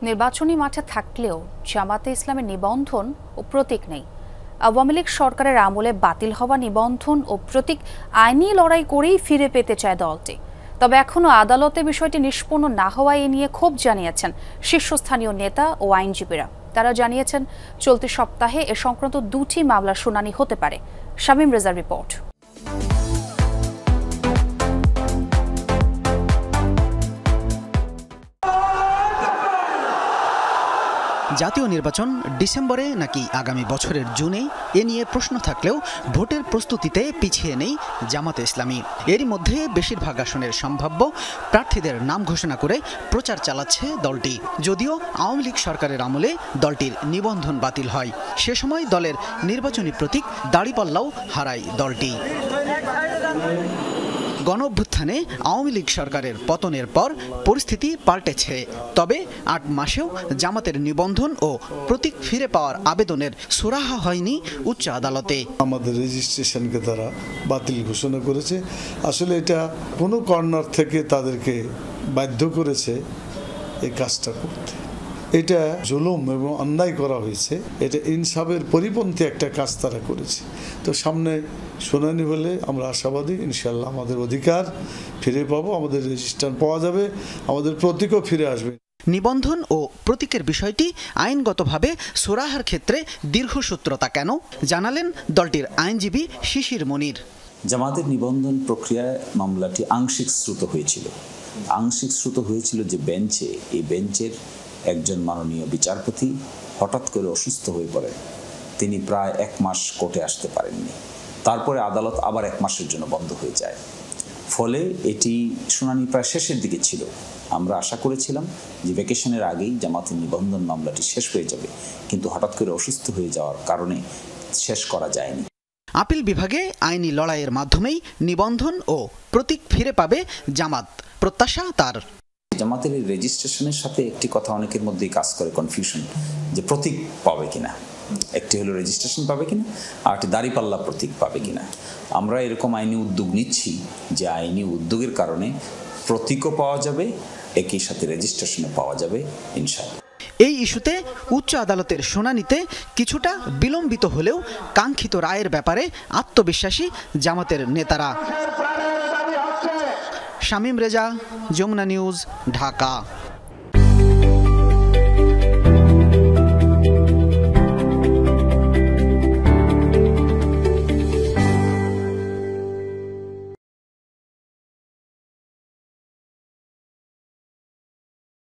নির্বাচনী মাঠে থাকলেও জামাতে ইসলামের নিবন্ধন ও প্রতীক নেই। আওয়ামী লীগ সরকারের আমলে বাতিল হওয়া নিবন্ধন ও প্রতীক আইনি লড়াই করেই ফিরে পেতে চায় দলটি। তবে এখনও আদালতে বিষয়টি নিষ্পন্ন না হওয়ায় এ নিয়ে ক্ষোভ জানিয়েছেন শীর্ষস্থানীয় নেতা ও আইনজীবীরা। তারা জানিয়েছেন চলতি সপ্তাহে এ সংক্রান্ত 2টি মামলার শুনানি হতে পারে। শামীম রেজার রিপোর্ট। জাতীয় নির্বাচন ডিসেম্বরে নাকি আগামী বছরের জুনে, এ নিয়ে প্রশ্ন থাকলেও ভোটের প্রস্তুতিতে পিছিয়ে নেই জামাতে ইসলামী। এরই মধ্যে বেশিরভাগ আসনের সম্ভাব্য প্রার্থীদের নাম ঘোষণা করে প্রচার চালাচ্ছে দলটি। যদিও আওয়ামী লীগ সরকারের আমলে দলটির নিবন্ধন বাতিল হয়, সে সময় দলের নির্বাচনী প্রতীক দাড়িপাল্লাও হারায় দলটি। গণঅভ্যুত্থানে আওয়ামী লীগ সরকারের পতনের পর পরিস্থিতি পাল্টেছে। তবে 8 মাসেও জামাতের নিবন্ধন ও প্রতীক ফিরে পাওয়ার আবেদনের সুরাহা হয়নি উচ্চ আদালতে। আমাদের রেজিস্ট্রেশনকে তারা বাতিল ঘোষণা করেছে। আসলে এটা কোনো কর্নার থেকে তাদেরকে বাধ্য করেছে এই কাজটা করতে। এটা জুলুম এবং অন্যায় করা হয়েছে। এটা ইনসাফের পরিপন্থী একটা কাজ তারা করেছে। তো সামনে শুনানি হলে আমরা আশাবাদী ইনশাল্লাহ আমাদের অধিকার ফিরে পাবো, আমাদের রেজিস্ট্রেশন পাওয়া যাবে, আমাদের প্রতীকও ফিরে আসবে। নিবন্ধন ও প্রতীকের বিষয়টি আইনগতভাবে সুরাহার ক্ষেত্রে দীর্ঘসূত্রতা কেন, জানালেন দলটির আইনজীবী শিশির মনির। জামাতের নিবন্ধন প্রক্রিয়ায় মামলাটি আংশিক শ্রুত হয়েছিল। আংশিক শ্রুত হয়েছিল যে বেঞ্চে, এই বেঞ্চের একজন মাননীয় বিচারপতি হঠাৎ করে অসুস্থ হয়ে পড়েন। তিনি প্রায় 1 মাস কোর্টে আসতে পারেননি। তারপরে আদালত আবার 1 মাসের জন্য বন্ধ হয়ে যায়। ফলে এটি শুনানি প্রায় শেষের দিকে ছিল। আমরা আশা করেছিলাম যে ভ্যাকেশনের আগেই জামাতের নিবন্ধন মামলাটি শেষ হয়ে যাবে, কিন্তু হঠাৎ করে অসুস্থ হয়ে যাওয়ার কারণে শেষ করা যায়নি। আপিল বিভাগে আইনি লড়াইয়ের মাধ্যমেই নিবন্ধন ও প্রতীক ফিরে পাবে জামাত, প্রত্যাশা তার। জামাতের এই রেজিস্ট্রেশনের সাথে একটি কথা অনেকের মধ্যেই কাজ করে, কনফিউশন, যে প্রতীক পাবে কিনা। একটি হলো রেজিস্ট্রেশন পাবে কিনা, আর একটি দাড়িপাল্লা প্রতীক পাবে কিনা। আমরা এরকম আইনি উদ্যোগ নিচ্ছি যে আইনি উদ্যোগের কারণে প্রতীকও পাওয়া যাবে, একই সাথে রেজিস্ট্রেশনও পাওয়া যাবে ইনশাআল্লাহ। এই ইস্যুতে উচ্চ আদালতের শুনানিতে কিছুটা বিলম্বিত হলেও কাঙ্ক্ষিত রায়ের ব্যাপারে আত্মবিশ্বাসী জামাতের নেতারা। শামীম রেজা, যমুনা নিউজ, ঢাকা।